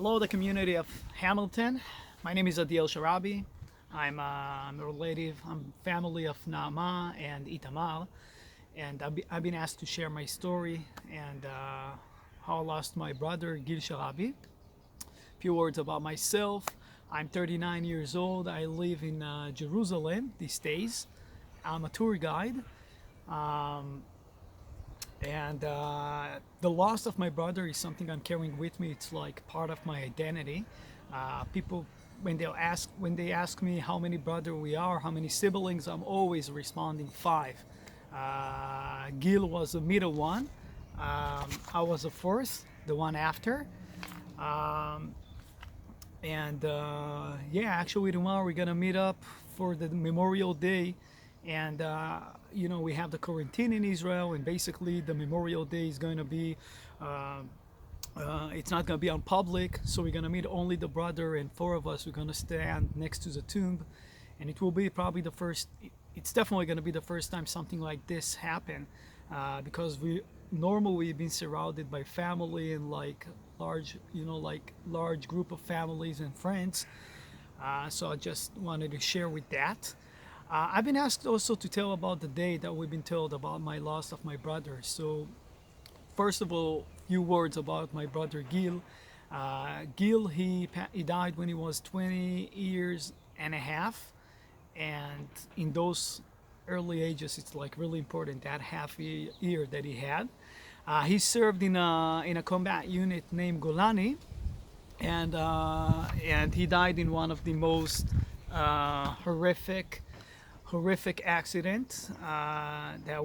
Hello, the community of Hamilton. My name is Adil Sharaby. I'm a relative. I'm family of Naama and Itamar, and I've been asked to share my story and how I lost my brother Gil Sharaby. A few words about myself. I'm 39 years old. I live in Jerusalem these days. I'm a tour guide. Um, and The loss of my brother is something I'm carrying with me. It's like part of my identity. People, when they ask me how many brother we are, how many siblings, I'm always responding five. Gil was the middle one. I was the fourth, the one after. Um, yeah, actually tomorrow we're gonna meet up for the Memorial Day, and we have the quarantine in Israel, and basically the Memorial Day is going to be. Uh, it's not going to be on public, so we're going to meet only the brother, and four of us. We're going to stand next to the tomb, and it will be probably the first. It's definitely going to be the first time something like this happen, because we normally we've been surrounded by family and like large group of families and friends. So I just wanted to share with that. I've been asked also to tell about the day that we've been told about my loss of my brother. So first of all, few words about my brother Gil. Gil, he died when he was 20 years and a half, and in those early ages, it's like really important that half year that he had. He served in a combat unit named Golani, and he died in one of the most horrific accident that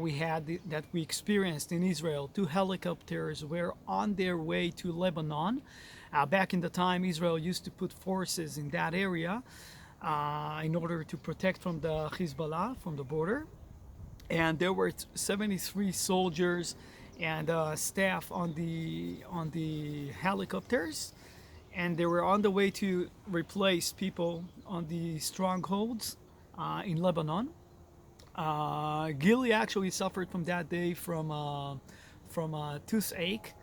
we experienced in Israel. Two helicopters were on their way to Lebanon. Back in the time, Israel used to put forces in that area in order to protect from the Hezbollah, from the border. And there were 73 soldiers and staff on the helicopters, and they were on the way to replace people on the strongholds in Lebanon. Gilly actually suffered from that day from a toothache,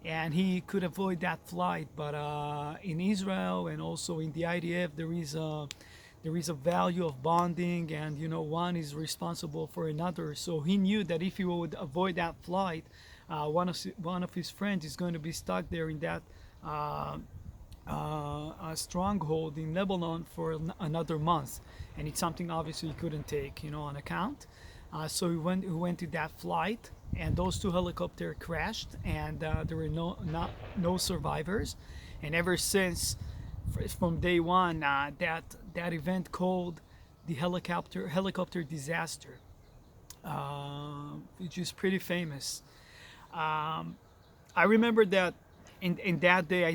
and he could avoid that flight. But in Israel and also in the IDF, there is a value of bonding, and one is responsible for another. So he knew that if he would avoid that flight, one of his friends is going to be stuck there in that uh, a stronghold in Lebanon for another month, and it's something obviously he couldn't take, on account. So he went to that flight, and those two helicopters crashed, and there were no survivors. And ever since, from day one, that event called the helicopter disaster, which is pretty famous. I remember that in that day I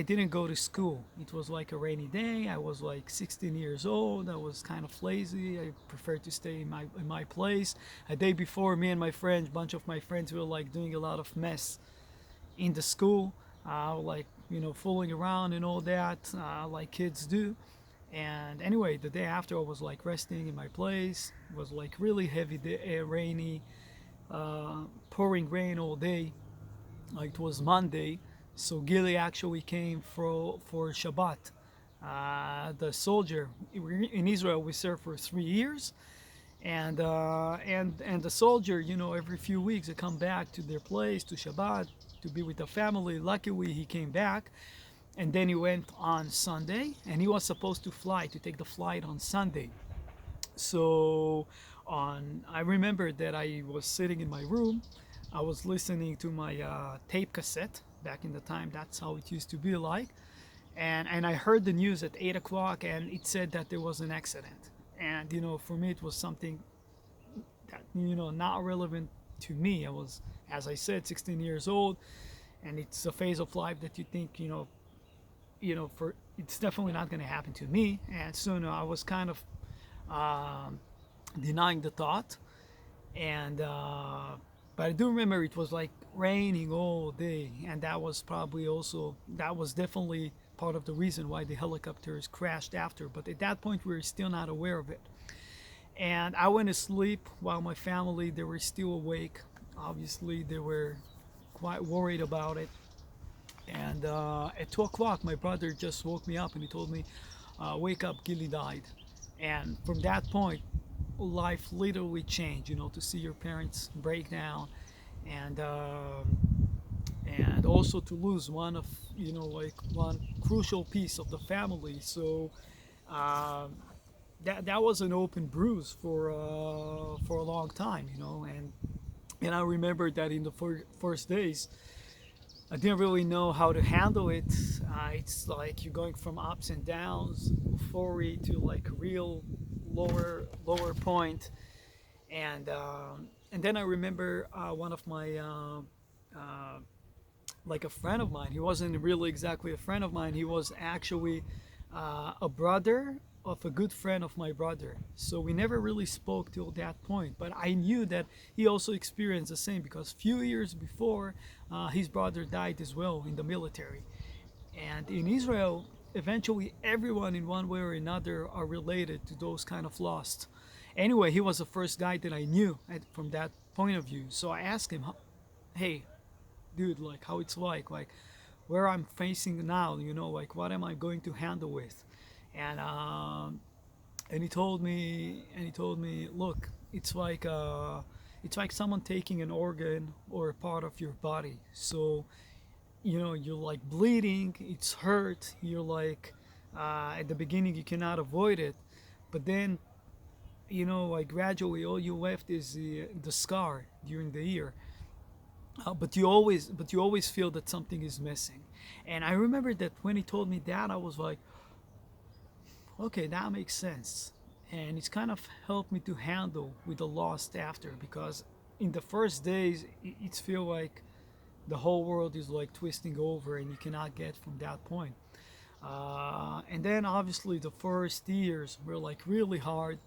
didn't go to school. It was like a rainy day. I was like 16 years old. I was kind of lazy. I preferred to stay in my place. A day before, me and my friends, bunch of my friends were like doing a lot of mess in the school, like fooling around and all that, like kids do. And anyway, the day after, I was like resting in my place. It was like really heavy day, rainy, pouring rain all day. It was Monday, so Gili actually came for Shabbat. The soldier in Israel, we served for 3 years, and the soldier, every few weeks they come back to their place to Shabbat to be with the family. Luckily, he came back, and then he went on Sunday, and he was supposed to take the flight on Sunday. So I remember that I was sitting in my room. I was listening to my tape cassette. Back in the time, that's how it used to be like. And I heard the news at 8 o'clock, and it said that there was an accident. And for me, it was something that not relevant to me. I was, as I said, 16 years old, and it's a phase of life that you think for it's definitely not going to happen to me. And so I was kind of denying the thought, and but I do remember it was like raining all day, and that was definitely part of the reason why the helicopters crashed after. But at that point, we were still not aware of it. And I went to sleep while my family, they were still awake. Obviously, they were quite worried about it. And at 2 o'clock, my brother just woke me up and he told me, "Wake up, Gilly died." And from that point, life literally changed. To see your parents break down, and also to lose one of like one crucial piece of the family. So um, that was an open bruise for a long time, and I remember that in the first days I didn't really know how to handle it. It's like you're going from ups and downs, euphoria to like real lower point, and then I remember one of my like a friend of mine. He wasn't really exactly a friend of mine. He was actually a brother of a good friend of my brother. So we never really spoke till that point. But I knew that he also experienced the same because few years before, his brother died as well in the military. And in Israel, eventually everyone in one way or another are related to those kind of lost. Anyway, he was the first guy that I knew from that point of view. So I asked him, "Hey, dude, like how it's like where I'm facing now, like what am I going to handle with?" And he told me, "Look, it's like someone taking an organ or a part of your body. So you're like bleeding, it's hurt, you're like at the beginning you cannot avoid it, but then like gradually all you left is the scar during the year, but you always feel that something is missing." And I remember that when he told me that, I was like, okay, that makes sense. And it's kind of helped me to handle with the loss after, because in the first days it's feel like the whole world is like twisting over and you cannot get from that point. And then obviously the first years were like really hard.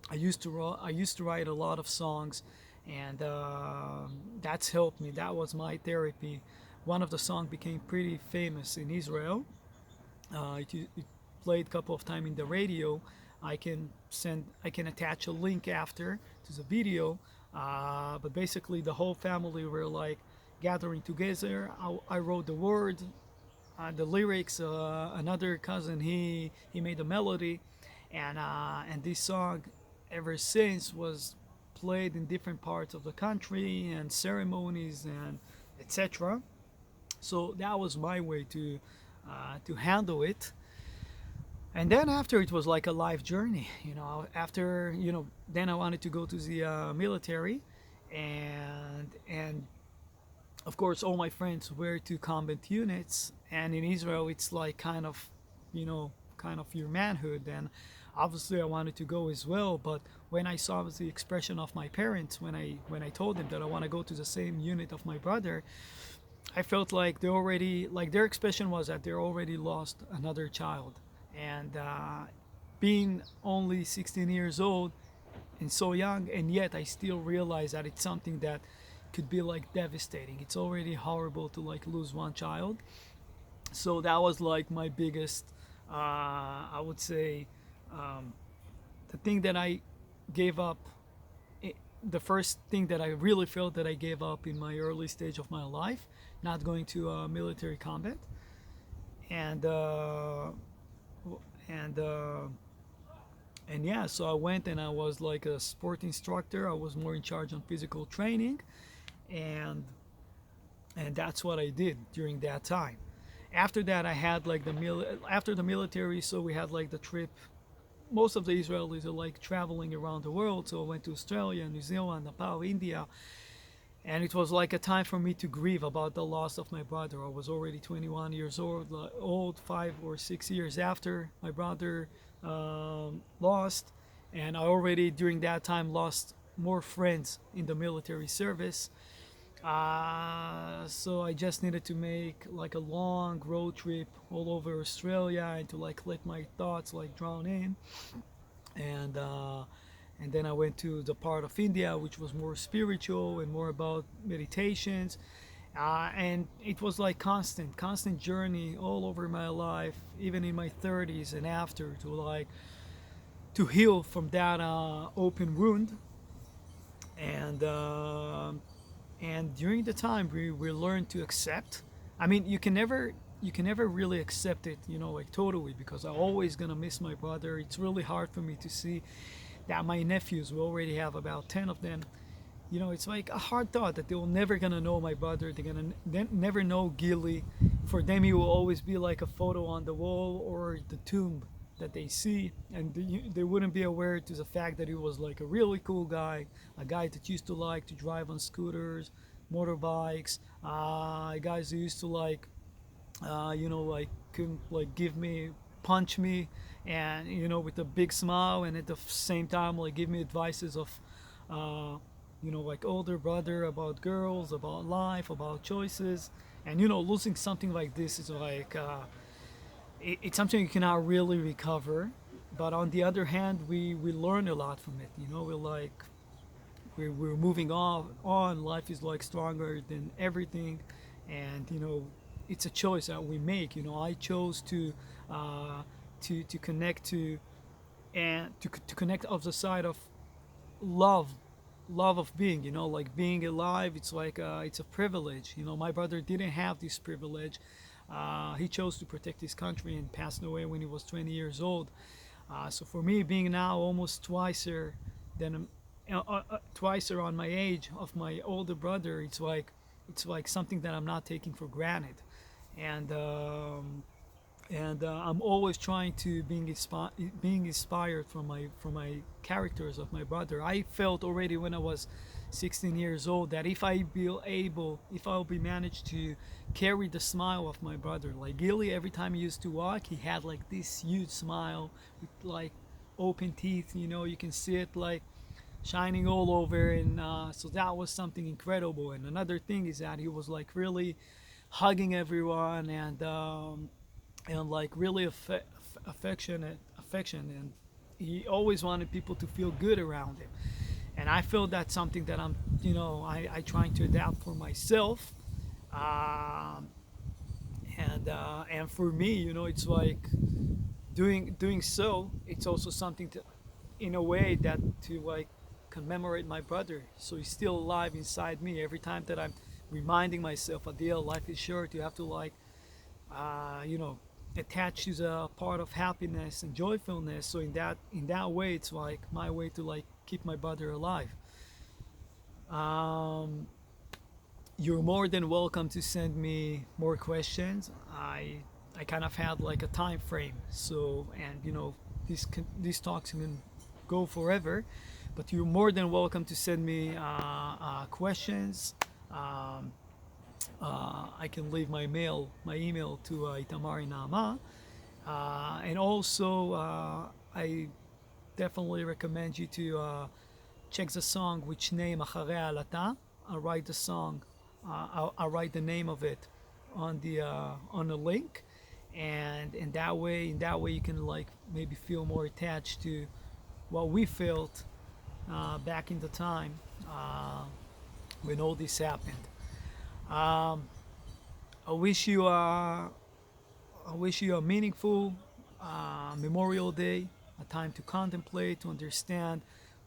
I used to write a lot of songs, and that's helped me. That was my therapy. One of the songs became pretty famous in Israel. It played a couple of times in the radio. I can attach a link after to the video. But basically, the whole family were like gathering together. I wrote the words, the lyrics. Another cousin, he made the melody, and this song ever since was played in different parts of the country and ceremonies and etc. So that was my way to handle it. And then after, it was like a life journey. After then I wanted to go to the military, and of course all my friends were to combat units, and in Israel it's like kind of your manhood, and obviously I wanted to go as well. But when I saw the expression of my parents, when I told them that I want to go to the same unit of my brother, I felt like their expression was that they already lost another child. And being only 16 years old and so young, and yet I still realize that it's something that could be like devastating. It's already horrible to like lose one child. So that was like my biggest, I would say, um, the thing that I gave up. The first thing that I really felt that I gave up in my early stage of my life, not going to military combat, and and and yeah, so I went and I was like a sport instructor. I was more in charge on physical training, and that's what I did during that time. After that, I had like after the military, so we had like the trip. Most of the Israelis are like traveling around the world, so I went to Australia, New Zealand, Nepal, India, and it was like a time for me to grieve about the loss of my brother. I was already 21 years old, 5 or 6 years after my brother lost, and I already during that time lost more friends in the military service. So I just needed to make like a long road trip all over Australia and to like let my thoughts like drown in, and then I went to the part of India which was more spiritual and more about meditations, and it was like constant journey all over my life, even in my 30s and after, to heal from that open wound. And during the time we learned to accept I mean, you can never really accept it, like totally, because I'm always gonna miss my brother. It's really hard for me to see that my nephews, we already have about 10 of them. It's like a hard thought that they will never gonna know my brother. They're gonna never know Gilly. For them, he will always be like a photo on the wall or the tomb that they see, and they wouldn't be aware to the fact that he was like a really cool guy, a guy that used to like to drive on scooters, motorbikes, guys who used to like, like can like give me, punch me, and with a big smile, and at the same time like give me advices of, uh, like older brother about girls, about life, about choices, and losing something like this is like, it's something you cannot really recover. But on the other hand, we learn a lot from it. We're like, we're moving on. Life is like stronger than everything, and it's a choice that we make. I chose uh, to connect to, and to connect of the side of love, love of being. Like being alive. It's like, it's a privilege. My brother didn't have this privilege. He chose to protect his country and passed away when he was 20 years old. So for me, being now almost than twice around my age of my older brother, it's like something that I'm not taking for granted, and I'm always trying to being inspired from my characters of my brother. I felt already when I was 16 years old that if I'll be managed to carry the smile of my brother, like Gilly, every time he used to walk, he had like this huge smile with like open teeth. You can see it like shining all over, and so that was something incredible. And another thing is that he was like really hugging everyone, and like really affection, and he always wanted people to feel good around him. And I feel that's something that I trying to adapt for myself. um, and for me, it's like doing so, it's also something to, in a way, that to like commemorate my brother, so he's still alive inside me. Every time that I'm reminding myself, Adil, life is short, you have to like, uh, you know attach is a part of happiness and joyfulness. So in that way, it's like my way to like keep my brother alive. um, you're more than welcome to send me more questions. I kind of had like a time frame, so, and these talks can go forever, but you're more than welcome to send me questions. um, I can leave my email to Itamar Nama. And also, I definitely recommend you to check the song, which name Acharei Alata. I'll write the song. I'll write the name of it on the link, and in that way you can like maybe feel more attached to what we felt back in the time uh, when all this happened. Um, I wish you a meaningful Memorial Day, a time to contemplate, to understand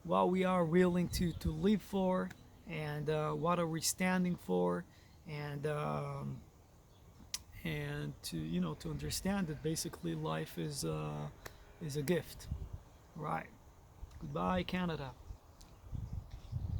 what we are willing to live for, and what are we standing for, and to understand that basically life is a gift. Right. Goodbye, Canada.